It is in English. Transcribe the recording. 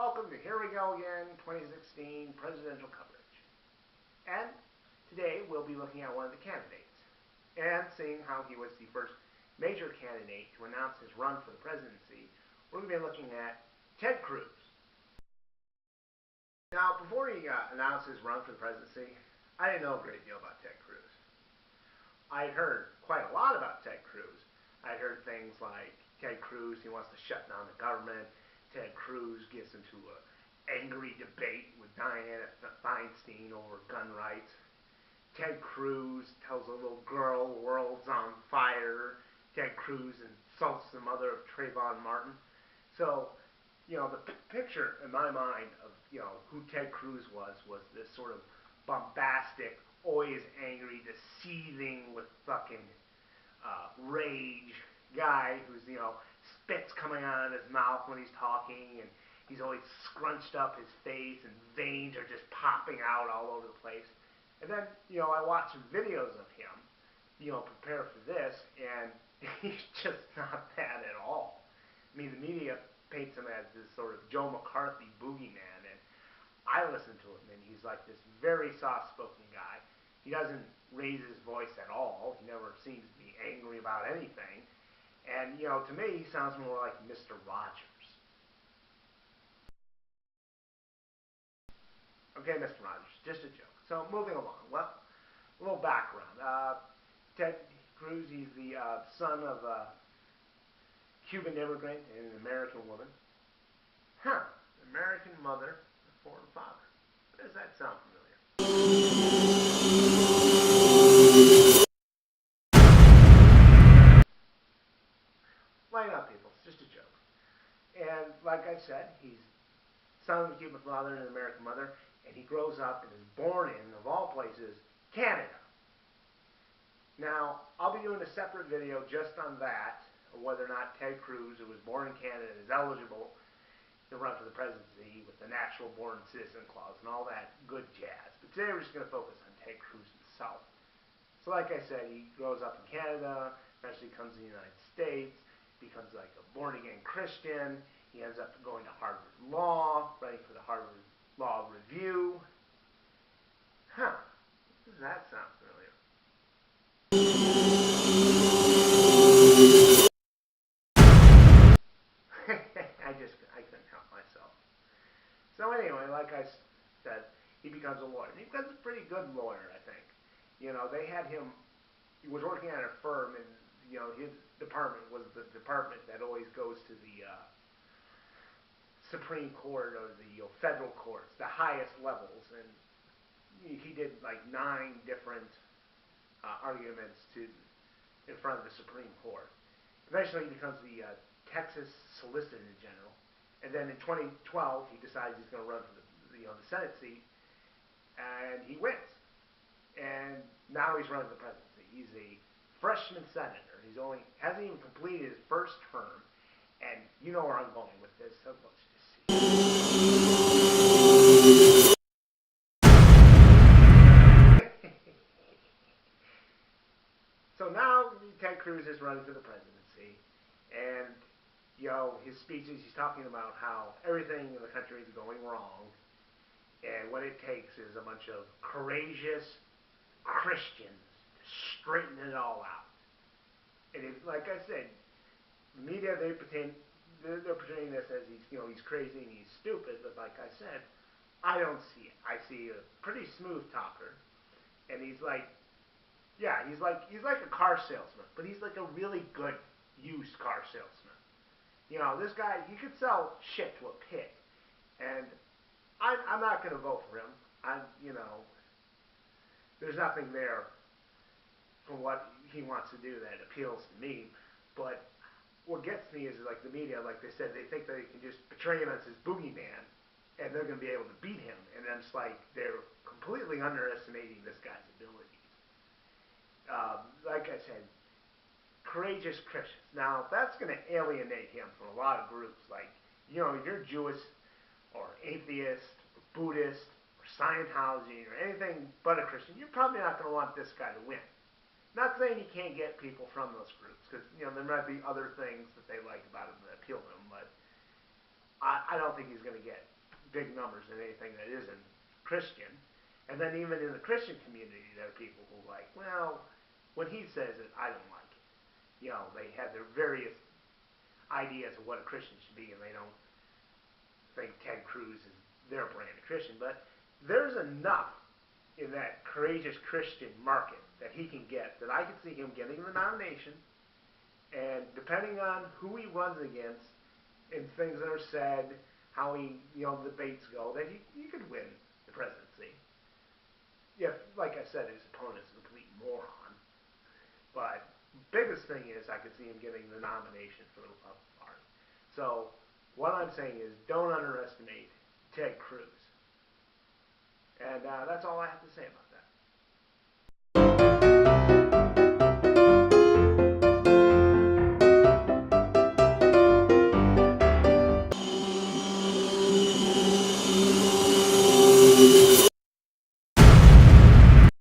Welcome to Here We Go Again 2016 presidential coverage. And today we'll be looking at one of the candidates and seeing how he was the first major candidate to announce his run for the presidency. We're going to be looking at Ted Cruz. Now, before he announced his run for the presidency, I didn't know a great deal about Ted Cruz. I heard quite a lot about Ted Cruz. I heard things like Ted Cruz, he wants to shut down the government. Ted Cruz gets into an angry debate with Dianne Feinstein over gun rights. Ted Cruz tells a little girl the world's on fire. Ted Cruz insults the mother of Trayvon Martin. So, the picture in my mind of, who Ted Cruz was this sort of bombastic, always angry, just seething with fucking rage guy who's, spit's coming out of his mouth when he's talking, and he's always scrunched up his face, and veins are just popping out all over the place. And then, I watched some videos of him, prepare for this, and he's just not that at all. I mean, the media paints him as this sort of Joe McCarthy boogeyman, and I listen to him, and he's like this very soft-spoken guy. He doesn't raise his voice at all. He never seems to be angry about anything. And, to me, he sounds more like Mr. Rogers. Okay, Mr. Rogers, just a joke. So, moving along. Well, a little background. Ted Cruz, he's the son of a Cuban immigrant and an American woman. American mother, a foreign father. Does that sound familiar? Lighten up, people. It's just a joke. And like I said, he's son of a Cuban father and an American mother, and he grows up and is born in, of all places, Canada. Now, I'll be doing a separate video just on that, of whether or not Ted Cruz, who was born in Canada, is eligible to run for the presidency with the natural born citizen clause and all that good jazz. But today we're just going to focus on Ted Cruz himself. So like I said, he grows up in Canada, eventually comes to the United States, becomes like a born-again Christian. He ends up going to Harvard Law, writing for the Harvard Law Review. Does that sound familiar? I couldn't help myself. So anyway, like I said, he becomes a lawyer. And he becomes a pretty good lawyer, I think. They had him, he was working at a firm, and his department was the department that always goes to the Supreme Court or the federal courts, the highest levels, and he did like 9 different arguments in front of the Supreme Court. Eventually, he becomes the Texas Solicitor General, and then in 2012, he decides he's going to run for the Senate seat, and he wins. And now he's running the presidency. He's a freshman senator. Hasn't even completed his first term, and you know where I'm going with this, so let's just see. So now Ted Cruz is running for the presidency, and his speeches, he's talking about how everything in the country is going wrong, and what it takes is a bunch of courageous Christians to straighten it all out. And like I said, the media, they're portraying this as he's crazy and he's stupid, but like I said, I don't see it. I see a pretty smooth talker, and he's like a car salesman, but he's like a really good used car salesman. This guy, he could sell shit to a pig, and I'm not going to vote for him. There's nothing there for what he wants to do that appeals to me. But what gets me is like the media, like they said, they think they can just portray him as this boogeyman, and they're going to be able to beat him. And then it's like they're completely underestimating this guy's abilities. Like I said, courageous Christians. Now, that's going to alienate him from a lot of groups. Like, if you're Jewish or atheist or Buddhist or Scientology or anything but a Christian, you're probably not going to want this guy to win. Not saying you can't get people from those groups, because there might be other things that they like about him that appeal to them, but I I don't think he's going to get big numbers in anything that isn't Christian. And then even in the Christian community, there are people who like, well, when he says it, I don't like it. They have their various ideas of what a Christian should be, and they don't think Ted Cruz is their brand of Christian. But there's enough in that courageous Christian market that he can get that I could see him getting the nomination. And depending on who he runs against and things that are said, how debates go, that he could win the presidency. If, like I said, his opponent's a complete moron. But biggest thing is I could see him getting the nomination for the Republican Party. So what I'm saying is don't underestimate Ted Cruz. And that's all I have to say about that.